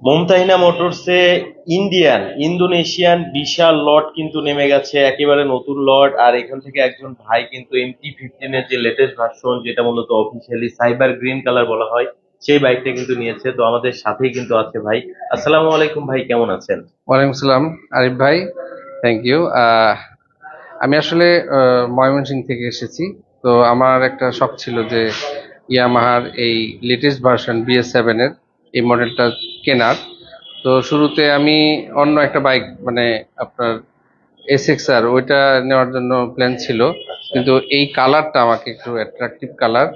Mumtahina মোটরসে Indonesian বিশাল লট কিন্তু নেমে গেছে, একেবারে নতুন লট। আর এখান থেকে একজন ভাই কিন্তু MT-15 এর যে লেটেস্ট ভার্সন, যেটা মূলত অফিসিয়ালি সাইবার গ্রিন কালার বলা হয়, সেই বাইকটা কিন্তু নিয়েছে। তো আমাদের সাথেই কিন্তু আছে ভাই। আসসালামু আলাইকুম ভাই, কেমন আছেন? ওয়ালাইকুম সালাম আরিফ ভাই, থ্যাংক ইউ। আমি আসলে ময়মনসিংহ থেকে এসেছি। তো আমার একটা শখ ছিল যে ইয়ামাহার এই লেটেস্ট ভার্সন BS7 এর এই মডেলটা কেনার। তো শুরুতে আমি অন্য একটা বাইক মানে আপনার SXR ওইটা নেওয়ার জন্য প্ল্যান ছিল, কিন্তু এই কালারটা আমাকে একটু অ্যাট্রাকটিভ কালার,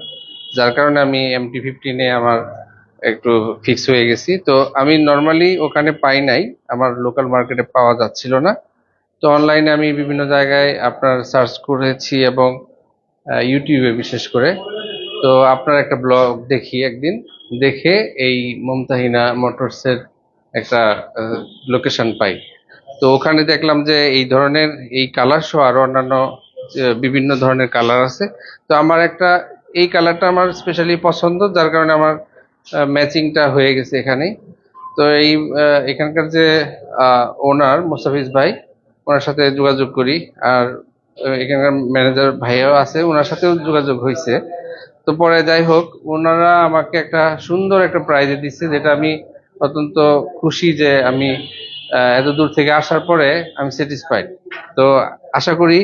যার কারণে আমি MT-15 আমার একটু ফিক্স হয়ে গেছি। তো আমি নর্মালি ওখানে পাই নাই, আমার লোকাল মার্কেটে পাওয়া যাচ্ছিল না। তো অনলাইনে আমি বিভিন্ন জায়গায় আপনার সার্চ করেছি এবং ইউটিউবে বিশেষ করে। তো আপনার একটা ব্লগ দেখি একদিন, দেখে এই মুমতাহিনা মোটরসের একটা লোকেশন পাই। তো ওখানে দেখলাম যে এই ধরনের এই কালার সহ আরো অন্যান্য বিভিন্ন ধরনের কালার আছে। তো আমার একটা এই কালারটা আমার স্পেশালি পছন্দ, যার কারণে আমার ম্যাচিংটা হয়ে গেছে এখানেই। তো এই এখানকার যে ওনার মোস্তাফিজ ভাই, ওনার সাথে যোগাযোগ করি। আর এখানকার ম্যানেজার ভাইয়াও আছে, ওনার সাথেও যোগাযোগ হয়েছে। তো পরে যাই হোক, ওনারা আমাকে একটা সুন্দর একটা প্রাইজে দিচ্ছে, যেটা আমি অত্যন্ত খুশি যে আমি এত দূর থেকে আসার পরে আমি স্যাটিসফাইড। তো আশা করি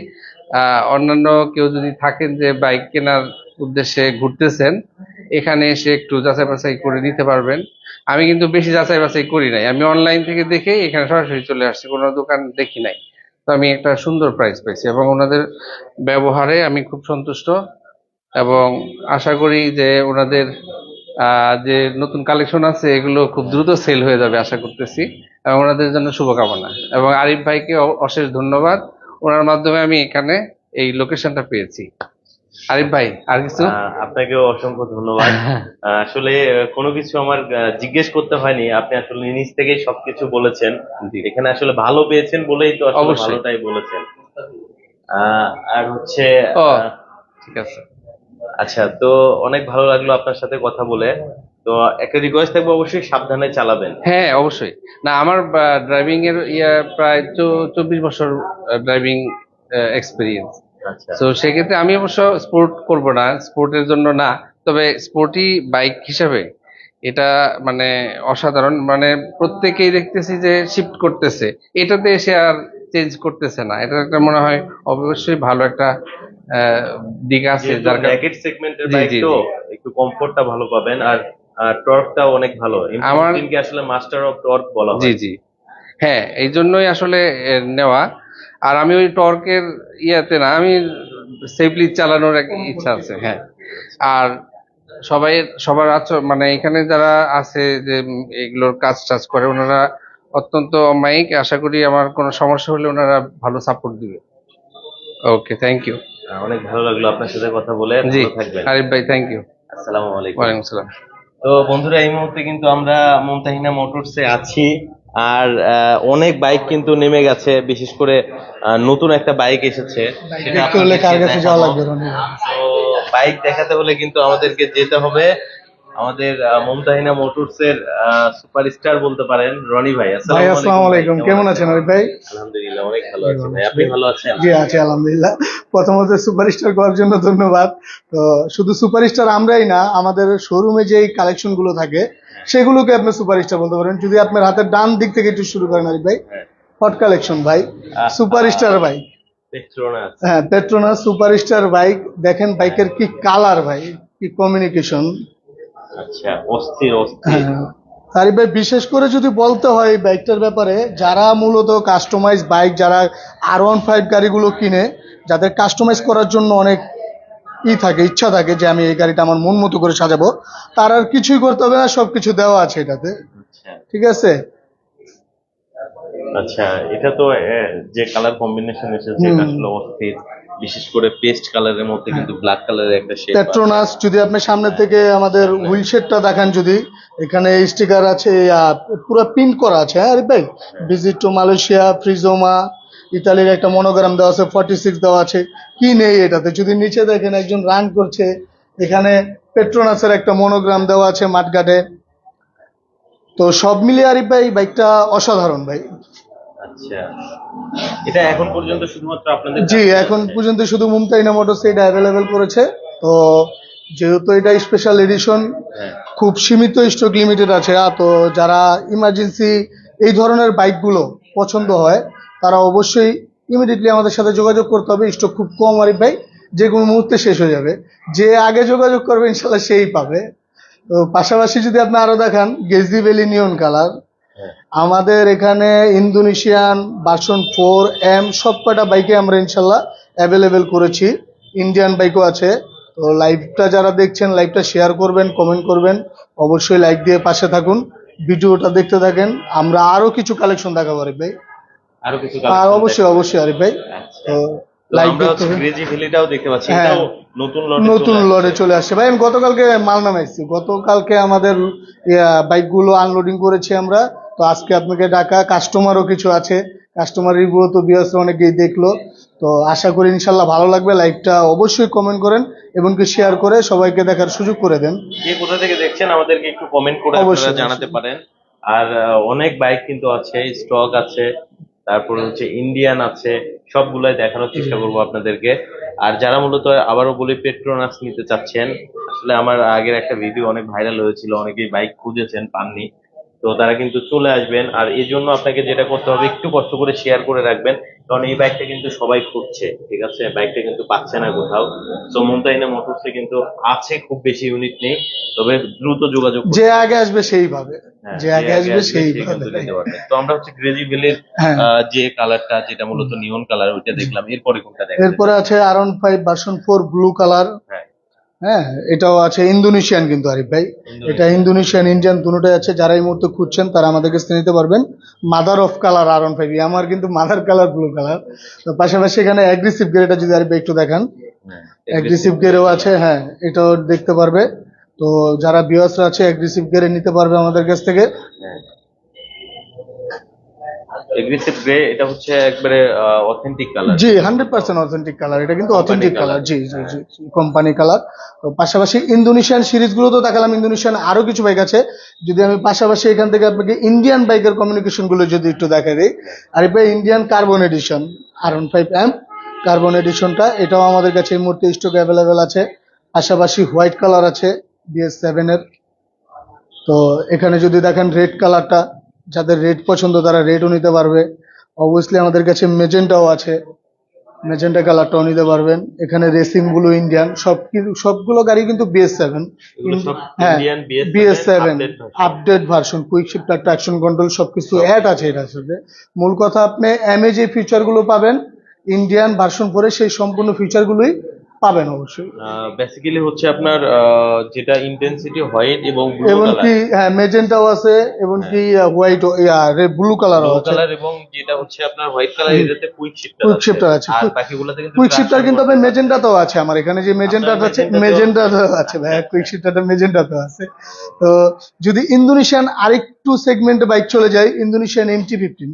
অন্যান্য কেউ যদি থাকেন যে বাইক কেনার উদ্দেশ্যে ঘুরতেছেন, এখানে এসে একটু যাচাই বাছাই করে নিতে পারবেন। আমি কিন্তু বেশি যাচাই বাছাই করি নাই, আমি অনলাইন থেকে দেখে এখানে সরাসরি চলে আসছি, কোনো দোকান দেখি নাই। তো আমি একটা সুন্দর প্রাইস পাইছি এবং ওনাদের ব্যবহারে আমি খুব সন্তুষ্ট। এবং আশা করি যে ওনাদের যে নতুন কালেকশন আছে এগুলো খুব দ্রুত সেল হয়ে যাবে আশা করতেছি, এবং ওনাদের জন্য শুভকামনা। এবং আরিফ ভাইকে অশেষ ধন্যবাদ, ওনার মাধ্যমে আমি এখানে এই লোকেশনটা পেয়েছি। আরিফ ভাই, আর কিছু? আপনাকেও অসংখ্য ধন্যবাদ। আসলে কোনো কিছু আমার জিজ্ঞেস করতে হয়নি, আপনি আসলে নিজ থেকেই সবকিছু বলেছেন। জি, এখানে আসলে ভালো পেয়েছেন বলেই তো আসলে অবশ্যই। ভালোটাই বলেছেন। আর হচ্ছে ও, আহ, ঠিক আছে। আচ্ছা, তো অনেক ভালো লাগলো আপনার সাথে কথা বলে। তো একটা রিকোয়েস্ট থাকবে, অবশ্যই সাবধানে চালাবেন। হ্যাঁ, অবশ্যই। না, আমার ড্রাইভিং এর প্রায় 24 বছর ড্রাইভিং এক্সপিরিয়েন্স। আচ্ছা। তো সেক্ষেত্রে আমি অবশ্য স্পোর্ট করব না, স্পোর্টের জন্য না, তবে স্পোর্টি বাইক হিসাবে এটা মানে অসাধারণ। মানে প্রত্যেকেই দেখতেছি যে শিফট করতেছে, এটাতে এসে আর চেঞ্জ করতেছে না। এটা একটা মনে হয় অবশ্যই ভালো একটা আহ, দিক আছে, যেহেতু যার কারণে। ন্যাকেড সেগমেন্টের জি, বাইক, জি, তো জি। একটু কমফোর্টটা ভালো পাবেন। আর টর্কটাও অনেক ভালো। আমার, MT-15 কে আসলে মাস্টার অফ টর্ক বলা জি, হয়। জি, হ্যাঁ, এই জন্যই আসলে নেওয়া। আর আমি ওই টর্কের ইয়াতে না, আমি সেফলি চালানোর এক ইচ্ছা আছে, হ্যাঁ। আর সবাই, সবার মানে এখানে যারা আছে যে এগুলোর কাজ টাজ করে, ওনারা অত্যন্ত অমায়িক। আশা করি আমার কোনো সমস্যা হলে ওনারা ভালো সাপোর্ট দিবে। ওকে, থ্যাংক ইউ। অনেক ভালো লাগলো আপনার সাথে কথা বলে। জি, ভালো থাকবেন। আরিফ ভাই, থ্যাংক ইউ। আসসালামু আলাইকুম। ওয়ালাইকুম সালাম। তো বন্ধুরা, এই মুহূর্তে কিন্তু আমরা মুমতাহিনা মোটরসে আছি। আর অনেক বাইক কিন্তু নেমে গেছে, বিশেষ করে নতুন একটা বাইক এসেছে, সেটা আপনাদেরকে দেখাবো। তো বাইক দেখাতে হলে কিন্তু আমাদেরকে যেতে হবে আমাদের মুমতাহিনা মোটরসের সুপারস্টার বলতে পারেন, রনি ভাই। ভাই আসসালামু আসসালামু আলাইকুম ভাই, আলাইকুম, কেমন কেমন আছেন? আছেন আরিফ ভাই? আলহামদুলিল্লাহ, অনেক ভালো জি আছি ভাই, ভালো আছি। আপনি ভালো আছেন? জি আছি আলহামদুলিল্লাহ। প্রথমত সুপারস্টার করার জন্য ধন্যবাদ। তো শুধু সুপারস্টার আমরাই না, আমাদের শোরুমে যে কালেকশন গুলো থাকে সেগুলোকে আপনি সুপারস্টার বলতে পারেন। যদি আপনার হাতের ডান দিক থেকে একটু শুরু করেন আরিফ ভাই, হ্যাঁ। হট কালেকশন ভাই, সুপারস্টার বাইক। পেট্রোনাস। হ্যাঁ, পেট্রোনাস সুপারস্টার বাইক। দেখেন বাইকের কি কালার ভাই, কি কমিউনিকেশন। আচ্ছা, অস্থির অস্থির। হ্যাঁ, আরিফ ভাই, বিশেষ করে যদি বলতে হয় এই বাইকটার ব্যাপারে, যারা মূলত কাস্টমাইজ বাইক, যারা R15 গাড়িগুলো কিনে, যাদের কাস্টমাইজ করার জন্য অনেক থাকে, ইচ্ছা থাকে যে আমি এই গাড়িটা আমার মন মতো করে সাজাবো, তার আর কিছুই করতে হবে না, সবকিছু দেওয়া আছে এটাতে। আচ্ছা ঠিক আছে। আচ্ছা, এটা তো যে কালার কম্বিনেশন এসেছে এটা হুম। আসলে অস্থির। বিশেষ করে পেস্ট কালারের মধ্যে কিন্তু ব্ল্যাক কালারের একটা শেড আছে। পেট্রোনাস, যদি আপনি সামনে থেকে আমাদের হুইল শেডটা দেখান, যদি এখানে স্টিকার আছে, পুরো প্রিন্ট করা আছে। হ্যাঁ আরিফ ভাই, ভিজিট টু মালয়েশিয়া, ফ্রিজোমা, ইতালির একটা মনোগ্রাম দেওয়া আছে, 46 দেওয়া আছে। কি নেই এটাতে? যদি নিচে দেখেন একজন রান করছে, এখানে পেট্রোনাসের একটা মনোগ্রাম দেওয়া আছে মাঠঘাটে। তো সব মিলিয়ে আরিফ ভাই বাইকটা অসাধারণ ভাই। আচ্ছা, এটা এখন পর্যন্ত শুধুমাত্র আপনাদের জি, কাছেই এখন আছে? পর্যন্ত শুধু মুমতাহিনা মোটরস এটা অ্যাভেলেবেল করেছে। তো যেহেতু এটা স্পেশাল এডিশন, হ্যাঁ। খুব সীমিত স্টক লিমিটেড আছে, তো যারা ইমার্জেন্সি এই ধরনের বাইকগুলো পছন্দ হয় তারা অবশ্যই ইমিডিয়েটলি আমাদের সাথে যোগাযোগ করতে হবে। স্টক খুব কম আরিফ ভাই, যে কোনো মুহূর্তে শেষ হয়ে যাবে। যে আগে যোগাযোগ করবে ইনশাল্লাহ সেই পাবে। তো পাশাপাশি যদি আপনি আরো দেখান, গেজি ভ্যালি নিয়ন কালার, হ্যাঁ। আমাদের এখানে ইন্দোনেশিয়ান ভার্সন 4 M সব কটা বাইকে আমরা ইনশাল্লাহ অ্যাভেলেবেল করেছি। ইন্ডিয়ান বাইকও আছে। তো লাইভটা যারা দেখছেন, লাইভটা শেয়ার করবেন, কমেন্ট করবেন, অবশ্যই লাইক দিয়ে পাশে থাকুন, ভিডিওটা দেখতে থাকেন। আমরা আরো কিছু কালেকশন দেখাবো আরিফ ভাই। আরো কিছু আর কালেকশন অবশ্যই অবশ্যই আরিফ ভাই। আচ্ছা, তো তো লাইভ আমরা দেখতে হচ্ছে হবে। ক্রেজি ভ্যালিটাও দেখতে পাচ্ছি, হ্যাঁ, এটাও নতুন লটে নতুন চলে লড়ে আসছে। চলে আসছে ভাই। আমি গতকালকে মাল নামাইছি, গতকালকে আমাদের বাইকগুলো আনলোডিং করেছি আমরা। তো আজকে আপনাকে ডাকা, কাস্টমারও কিছু আছে, কাস্টমার রিভিউ তো বিয়াসে অনেকেই দেখলো। তো আশা করি ইনশাল্লাহ ভালো লাগবে। লাইভটা অবশ্যই কমেন্ট করেন এবং কি শেয়ার করে সবাইকে দেখার সুযোগ করে দেন। কে কোথা থেকে দেখছেন আমাদেরকে একটু কমেন্ট করে অবশ্যই, আপনারা জানাতে অবশ্যই। পারেন। আর অনেক বাইক কিন্তু আছে, স্টক আছে, তারপরে হচ্ছে ইন্ডিয়ান আছে, সবগুলাই দেখানোর চেষ্টা করবো আপনাদেরকে। আর যারা মূলত আবারও বলি পেট্রোনাস নিতে চাচ্ছেন, আসলে আমার আগের একটা ভিডিও অনেক ভাইরাল হয়েছিল, অনেকেই বাইক খুঁজেছেন পাননি, তো তারা কিন্তু চলে আসবেন। আর এই জন্য আপনাকে যেটা করতে হবে, একটু কষ্ট করে শেয়ার করে রাখবেন, কারণ এই বাইকটা কিন্তু সবাই খুঁজছে, ঠিক আছে? বাইকটা কিন্তু পাচ্ছে না কোথাও। তো মুমতাহিনা মোটরসে কিন্তু আছে, খুব বেশি ইউনিট নেই, তবে দ্রুত যোগাযোগ যে করতে আগে আসবে সেই পাবে, হ্যাঁ, যে যে আগে আগে আসবে আসবে সেই সে পাবে। কিন্তু নিতে পারবে। তো আমরা হচ্ছে গ্রেজি ভেলের হ্যাঁ। যে কালারটা, যেটা মূলত নিয়ন কালার, ওইটা দেখলাম, এরপরে কোনটা দেখাতে এরপরে চান? আছে R15 ভার্সন 4 ব্লু কালার। হ্যাঁ, হ্যাঁ, এটাও আছে ইন্দোনেশিয়ান কিন্তু আরিফ ভাই। এটা ইন্দোনেশিয়ান। ইন্দোনেশিয়ান ইন্ডিয়ান দুটোটাই আছে। যারা এই মুহূর্তে খুঁজছেন তারা আমাদের কাছে নিতে পারবেন। মাদার অফ কালার R15, আমার কিন্তু মাদার কালার ব্লু কালার। তো পাশাপাশি এখানে অ্যাগ্রেসিভ গিয়ারটা যদি আরিফ ভাই একটু দেখান, হ্যাঁ, অ্যাগ্রেসিভ গিয়ারও আছে। হ্যাঁ, এটাও দেখতে পারবে। তো যারা ভিউয়ার্সরা আছে অ্যাগ্রেসিভ গিয়ারে নিতে পারবে আমাদের কাছ থেকে। হ্যাঁ, এগ্রেসিভ গ্রে, এটা হচ্ছে একবারে অথেন্টিক কালার। জি, 100% অথেন্টিক কালার, এটা কিন্তু কোম্পানি অথেন্টিক কালার। কালার। জি জি জি, কোম্পানি কালার। তো পাশাপাশি ইন্দোনেশিয়ান সিরিজগুলো তো দেখালাম, ইন্দোনেশিয়ান আরো কিছু বাইক আছে। যদি আমি পাশাপাশি এখান থেকে আপনাকে ইন্ডিয়ান বাইকের কমিউনিকেশন গুলো যদি একটু দেখা দিই, আর এবার Indian carbon edition R15M carbon এডিশনটা, এটাও আমাদের কাছে এই মুহূর্তে স্টক অ্যাভেলেবেল আছে। পাশাপাশি হোয়াইট কালার আছে BS7 এর। তো এখানে যদি দেখেন রেড কালারটা, যাদের রেড পছন্দ তারা রেডও নিতে পারবে। অবভিয়াসলি আমাদের কাছে মেজেন্টাও আছে, মেজেন্টা কালারটাও নিতে পারবেন। এখানে রেসিং ব্লু ইন্ডিয়ান, সবগুলো গাড়ি কিন্তু BS7। এগুলো সব হ্যাঁ, Indian BS7 update version. Update version, quick shifter, traction control সবকিছু অ্যাড আছে এটার সাথে। মূল কথা, আপনি যে ফিচার গুলো পাবেন ইন্ডিয়ান ভার্সন 4 সেই সম্পূর্ণ ফিচার গুলোই পাবেন অবশ্যই। বেসিক্যালি হচ্ছে আপনার যেটা ইন্টেন্সিটি হোয়াইট এবং ব্লু এবং কালার। কি হ্যাঁ, মেজেন্টাও আছে এবং কি হোয়াইট ব্লু কালারও ব্লু আছে। কালার এবং যেটা হচ্ছে আপনার হোয়াইট কালার, এটাতে কুইক শিফটার কুইক আছে। শিফটার আছে। আর বাকিগুলোতে কিন্তু কুইক শিফটার traction কিন্তু control আপনার আছে। মেজেন্টাতেও আছে। আমার এখানে যে মেজেন্টাটা আপনার আছে, মেজেন্টাতেও মেজেন্টাতেও আছে ভাই, আচ্ছা, কুইক আচ্ছা। শিফটারটা মেজেন্টাতেও আছে। তো যদি ইন্দোনেশিয়ান আরেকটু সেগমেন্টে বাইক চলে যায়, ইন্দোনেশিয়ান MT-15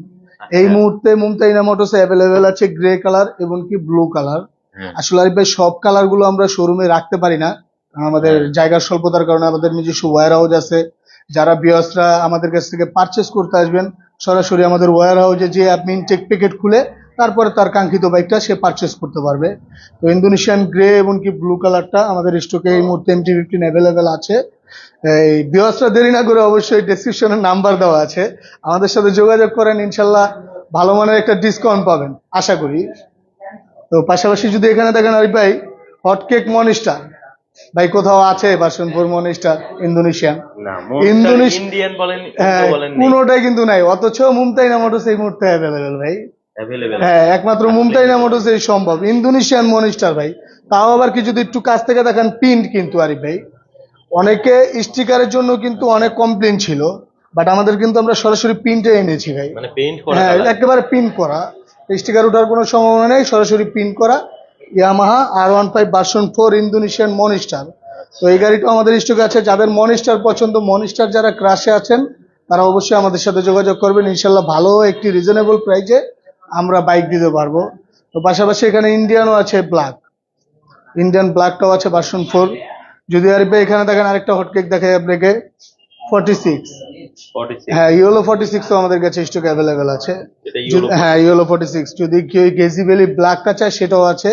এই আচ্ছা। মুহূর্তে মুমতাহিনা মোটরসে অ্যাভেলেবেল আছে গ্রে কালার এবং কি ব্লু কালার। হ্যাঁ। আসলে আরিফ ভাই সব কালার গুলো আমরা শোরুমে রাখতে পারি না, কারণ আমাদের জায়গার স্বল্পতার কারণে। আমাদের নিজস্ব ওয়্যার হাউস আছে। যারা ভিউয়ার্সরা আমাদের কাছ থেকে পারচেস করতে আসবেন, সরাসরি আমাদের ওয়্যার হাউসে যে আপনি ইনটেক প্যাকেট খুলে তারপরে তার কাঙ্ক্ষিত বাইকটা সে পারচেস করতে পারবে। তো ইন্দোনেশিয়ান গ্রে এবং কি ব্লু কালারটা আমাদের স্টকে এই মুহূর্তে MT-15 অ্যাভেলেবেল আছে। এই ভিউয়ার্সরা দেরি না করে অবশ্যই ডেসক্রিপশনে নাম্বার দেওয়া আছে, আমাদের সাথে যোগাযোগ করেন, ইনশাল্লাহ ভালো মানের একটা ডিসকাউন্ট পাবেন আশা করি। তো পাশাপাশি যদি এখানে দেখেন আরিফ ভাই, হটকেক মনিস্টার ভাই কোথাও আছে ভার্সন 4 মনিস্টার ইন্দোনেশিয়ান? না, ইন্ডিয়ান বলেন, হ্যাঁ, ইন্দো বলেন, নেই। কোনোটাই কিন্তু নাই। অথচ মুমতাহিনা মোটরস এই মুহূর্তে অ্যাভেলেবেল ভাই। অ্যাভেলেবেল। হ্যাঁ, একমাত্র মুমতাহিনা মোটরস এই সম্ভব। ইন্দোনেশিয়ান মনিস্টার ভাই, তাও আবার কি যদি একটু কাছ থেকে দেখেন, প্রিন্ট কিন্তু আরিফ ভাই। অনেকে স্টিকারের জন্য কিন্তু অনেক কমপ্লেন ছিল, বাট আমাদের কিন্তু আমরা সরাসরি প্রিন্টে এনেছি ভাই। মানে পেইন্ট করা হ্যাঁ, কালার। একেবারে প্রিন্ট করা, স্টিকার ওঠার কোনো সম্ভাবনা নেই, সরাসরি প্রিন্ট করা ইয়ামাহা R15ভার্সন 4 ইন্দোনেশিয়ান মনিস্টার। তো এই গাড়িটা আমাদের স্টকে আছে। যাদের মনিস্টার পছন্দ, মনিস্টার যারা ক্রাশে আছেন, তারা অবশ্যই আমাদের সাথে যোগাযোগ করবেন। ইনশাল্লাহ ভালো একটি রিজনেবল প্রাইসে আমরা বাইক দিতে পারবো। তো পাশাপাশি এখানে ইন্ডিয়ানও আছে, ইন্ডিয়ান ব্ল্যাকটাও আছে ভার্সন 4। যদি আরিফ ভাই এখানে দেখেন আরেকটা হটকেক দেখাই আপনাকে, 46। 46 হ্যাঁ, ইয়েলো 46 আমাদের কাছে স্টক অ্যাভেলেবেল আছে। এটা ইউরো হ্যাঁ, ইয়েলো 46 যদি কেউ গেজি বেলি ব্ল্যাকটা চায় সেটাও আছে।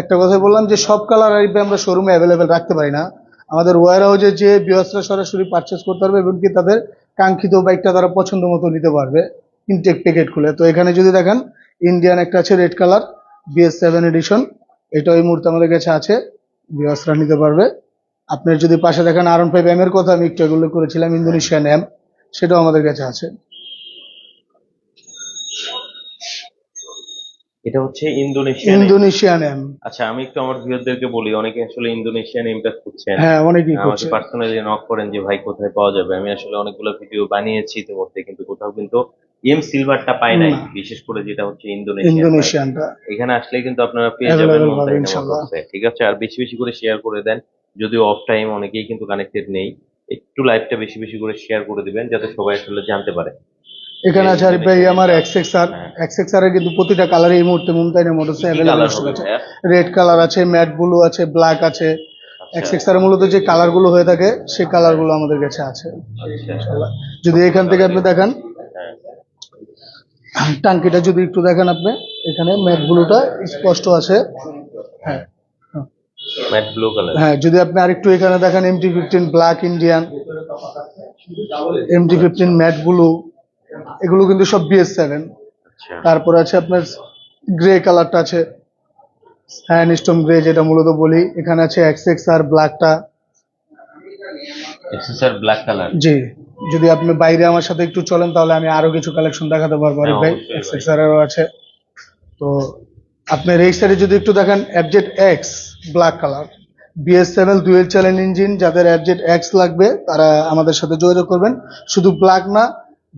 একটা কথা বললাম যে সব কালার আমরা শোরুমে অ্যাভেলেবেল রাখতে পারি না। আমাদের ওয়্যার হাউসে যে ভিউয়ার্সরা সরাসরি পারচেস করতে পারবে এবং কি তাদের কাঙ্ক্ষিত বাইকটা তারা পছন্দ মতো নিতে পারবে ইনটেক প্যাকেট খুলে। তো এখানে যদি দেখেন ইন্ডিয়ান একটা আছে রেড কালার BS7 এডিশন, এটা এই মুহূর্তে আমাদের কাছে আছে, ভিউয়ার্সরা নিতে পারবে। আপনার যদি পাশে দেখেন R15M এর কথা আমি একটু উল্লেখ করেছিলাম, ইন্দোনেশিয়ান এম, সেটাও আমাদের কাছে আছে। এটা হচ্ছে ইন্দোনেশিয়ান ইন্দোনেশিয়ান এম। আচ্ছা, আমি একটু আমার ভিউয়ারদেরকে বলি, অনেকে আসলে ইন্দোনেশিয়ান এমটা খুঁজছেন। হ্যাঁ, অনেকেই আমাকে করছে। পার্সোনালি নক করেন যে ভাই কোথায় পাওয়া যাবে। আমি আসলে অনেকগুলো ভিডিও বানিয়েছি ইতিমধ্যে, কিন্তু কোথাও কিন্তু এম সিলভারটা পাই নাই, না। বিশেষ করে যেটা হচ্ছে ইন্দোনেশিয়ান বাইক। ইন্দোনেশিয়ানটা এখানে আসলে কিন্তু আপনারা পেয়ে যাবেন অ্যাভেলেবেল পাবে মুনতাহিনা ইনশাল্লাহ। মোটরসে। ঠিক আছে, আর বেশি বেশি করে শেয়ার করে দেন। যদিও অফ টাইম অনেকেই কিন্তু কানেক্টেড নেই, একটু লাইভটা বেশি বেশি করে শেয়ার করে দিবেন যাতে সবাই আসলে জানতে পারে। এখানে আছে আরিফ ভাই আমার হ্যাঁ। XXR এর কিন্তু প্রতিটা কালার এই মুহূর্তে মুমতাইনা মোটরসে কি অ্যাভেলেবেল কালার আছে। হবে ভাইয়া? রেড কালার আছে, ম্যাট ব্লু আছে, ব্ল্যাক আছে। আচ্ছা XXR এর মূলত যে কালার গুলো হয়ে থাকে সেই কালার গুলো আমাদের কাছে আছে আচ্ছা। ইনশাআল্লাহ। যদি এখান থেকে আপনি দেখেন হ্যাঁ টাঙ্কিটা যদি একটু দেখেন আপনি, এখানে ম্যাট ব্লুটা স্পষ্ট আছে। হ্যাঁ ম্যাট ব্লু কালার। হ্যাঁ, যদি আপনি আরেকটু এখানে দেখেন MT15 black Indian, MT15 matte blue, এগুলো কিন্তু সব BS7। আচ্ছা তারপরে আছে আপনার গ্রে কালারটা আছে, স্যান্ডস্টোন গ্রে যেটা মূলত বলি। এখানে আছে XXR ব্ল্যাকটা। এক্সেসর ব্ল্যাক কালার। জি, যদি আপনি বাইরে আমার সাথে একটু চলেন তাহলে আমি আরো কিছু কালেকশন দেখাতে পারবো আরিফ ভাই। অবশ্যই ভাই। XXR এরও আছে। তো আপনার এই সাইডে যদি একটু দেখেন FZ-X black colour, BS7 dual channel engine, যাদের FZ-X লাগবে তারা আমাদের সাথে যোগাযোগ করবেন। শুধু ব্ল্যাক না,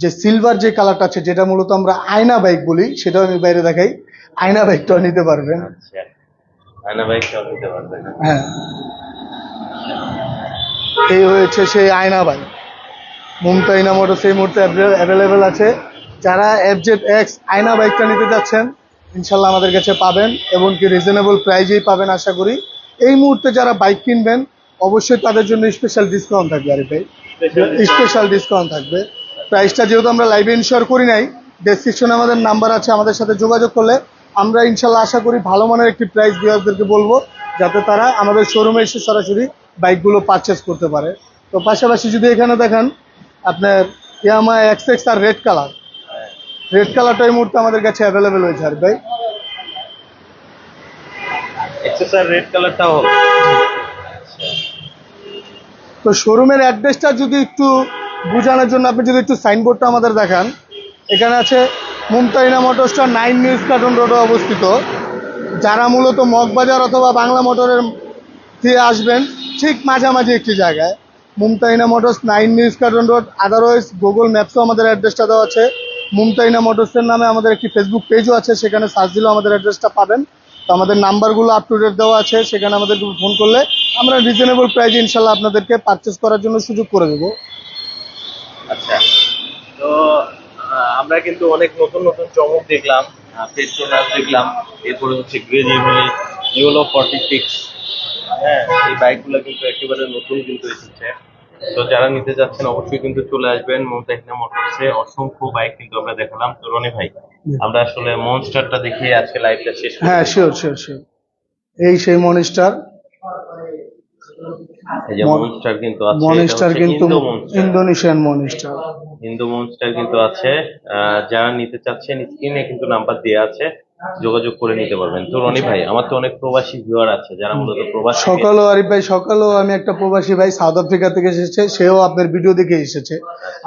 যে সিলভার যে কালারটা আছে যেটা মূলত আমরা আয়না বাইক বলি, সেটাও আমি বাইরে দেখাই, আয়না বাইকটাও নিতে পারবেন। আচ্ছা, আয়না বাইক সব নিতে পারবেন। হ্যাঁ, এই হয়েছে সেই আয়না বাইক। মুমতাহিনা মোটরস এই মুহূর্তে অ্যাভেলেবেল আছে। যারা FZ-X আয়না বাইকটা নিতে যাচ্ছেন ইনশাল্লাহ আমাদের কাছে পাবেন, এবং কি রিজনেবল প্রাইজেই পাবেন আশা করি। এই মুহূর্তে যারা বাইক কিনবেন অবশ্যই তাদের জন্য স্পেশাল ডিসকাউন্ট থাকবে আরিফ ভাই, স্পেশাল ডিসকাউন্ট থাকবে। প্রাইসটা যেহেতু আমরা লাইভে ইনশিওর করি নাই, ডেসক্রিপশনে আমাদের নাম্বার আছে, আমাদের সাথে যোগাযোগ করলে আমরা ইনশাল্লাহ আশা করি ভালো মানের একটি প্রাইস ভিউয়ারদেরকে বলবো, যাতে তারা আমাদের শোরুমে এসে সরাসরি বাইকগুলো পারচেস করতে পারে। তো পাশাপাশি যদি এখানে দেখেন আপনার ইয়ামা XXR রেড কালার, রেড কালারটা এই মুহূর্তে আমাদের কাছে অ্যাভেলেবেল হয়েছে আরিফ ভাই। এক্সেসর রেড কালারটাও হবে। তো শোরুমের অ্যাড্রেসটা যদি একটু বোঝানোর জন্য আপনি যদি একটু সাইনবোর্ডটা আমাদের দেখান, এখানে আছে মুমতাহিনা মোটরসটা 9 নিউজ কার্টন রোডে অবস্থিত। যারা মূলত মগবাজার অথবা বাংলা মোটরের দিয়ে আসবেন ঠিক মাঝামাঝি একটি জায়গায় Mumtahina Motors 9 News Carton Road. Otherwise Google ম্যাপসেও আমাদের অ্যাড্রেসটা দেওয়া আছে। মুমতাহিনা মোটরসের নামে আমাদের একটি ফেসবুক পেজও আছে, সেখানে সার্চ দিলেও আমাদের অ্যাড্রেসটা পাবেন। তো আমাদের নাম্বারগুলো আপ টু ডেট দেওয়া আছে, সেখানে আমাদের ফোন করলে আমরা রিজনেবল প্রাইসে ইনশাল্লাহ আপনাদেরকে পারচেস করার জন্য সুযোগ করে দেবো। আচ্ছা, তো আমরা কিন্তু অনেক নতুন নতুন চমক দেখলাম, পেট্রোনাস দেখলাম, এরপরে হচ্ছে গ্রেজি ইউলো 46। হ্যাঁ, এই বাইকগুলো কিন্তু একেবারে নতুন কিন্তু এসেছে। তো যারা নিতে যাচ্ছেন অবশ্যই কিন্তু চলে আসবেন মুমতাহিনা মোটরসে। অসংখ্য বাইক কিন্তু আমরা দেখালাম। তো রনি ভাই, আমরা আসলে মনস্টারটা দেখিয়ে আজকে লাইভটা শেষ করি। হ্যাঁ, শিওর শিওর শিওর, এই সেই মনিস্টার। এই যে মনস্টার কিন্তু আছে, এটা মনিস্টার হচ্ছে কিন্তু Indo monster. Indonesian মনিস্টার। Hindu monster কিন্তু আছে। যারা নিতে চাচ্ছেন স্ক্রিনে কিন্তু নাম্বার দেওয়া আছে, যোগাযোগ করে নিতে পারবেন। তো রনি ভাই, আমার তো অনেক প্রবাসী ভিউয়ার আছে যারা মূলত প্রবাসী। সকালেও আরিফ ভাই, সকালেও আমি একটা প্রবাসী ভাই সাউথ আফ্রিকা থেকে এসেছে, সেও আপনার ভিডিও দেখে এসেছে,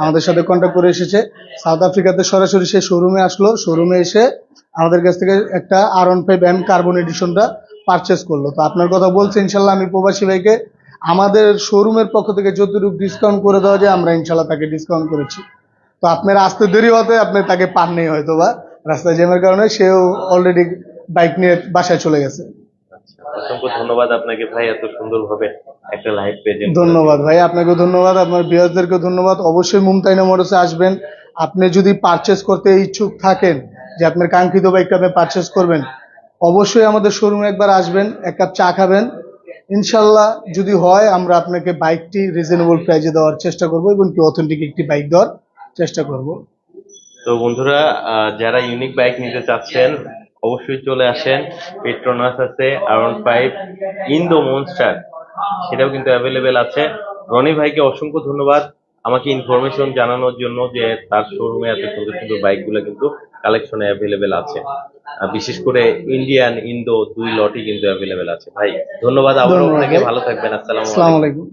আমাদের সাথে কন্ট্যাক্ট করে এসেছে। সাউথ আফ্রিকাতে সরাসরি সে শোরুমে আসলো, শোরুমে এসে আমাদের কাছ থেকে একটা R15M কার্বন এডিশনটা পারচেস করলো। তো আপনার কথা বলছে, ইনশাল্লাহ আমি প্রবাসী ভাইকে আমাদের শোরুমের পক্ষ থেকে যতটুকু ডিসকাউন্ট করে দেওয়া যায় আমরা ইনশাল্লাহ তাকে ডিসকাউন্ট করেছি। তো আপনার আসতে দেরি হতে আপনি তাকে পাননি হয়তো বা রাস্তায় জ্যামের কারণে, সেও অলরেডি বাইক নিয়ে বাসায় চলে গেছে। আচ্ছা, অসংখ্য ধন্যবাদ আপনাকে ভাই, এত সুন্দরভাবে একটা লাইভ প্রেজেন্ট। ধন্যবাদ ভাই, আপনাকেও ধন্যবাদ, আপনার ভিউয়ারদেরকেও ধন্যবাদ। অবশ্যই মুমতাহিনা মোটরসে আসবেন। আপনি যদি পারচেস করতে ইচ্ছুক থাকেন, যে আপনার কাঙ্ক্ষিত বাইকটা আপনি পারচেস করবেন, অবশ্যই আমাদের শোরুমে একবার আসবেন, এক কাপ চা খাবেন, ইনশাল্লাহ যদি হয় আমরা আপনাকে বাইকটি রিজনেবল প্রাইসে দেওয়ার চেষ্টা করব এবং কি অথেন্টিক একটি বাইক দেওয়ার চেষ্টা করব। তো বন্ধুরা, যারা ইউনিক বাইক নিতে চাচ্ছেন অবশ্যই চলে আসেন। পেট্রোনাস আছে, R15 ইন্দো মনস্টার, সেটাও কিন্তু অ্যাভেলেবেল আছে। রনি ভাইকে অসংখ্য ধন্যবাদ আমাকে ইনফরমেশন জানানোর জন্য যে তার শোরুমে এত সুন্দর সুন্দর বাইকগুলো কিন্তু কালেকশনে অ্যাভেলেবেল আছে। বিশেষ করে ইন্ডিয়ান ইন্দো দুই লটই কিন্তু অ্যাভেলেবেল আছে। ভাই ধন্যবাদ আবারও ধন্যবাদ আপনাকে, ভাই। ভালো থাকবেন। আসসালামু আসসালামু আলাইকুম। আলাইকুম।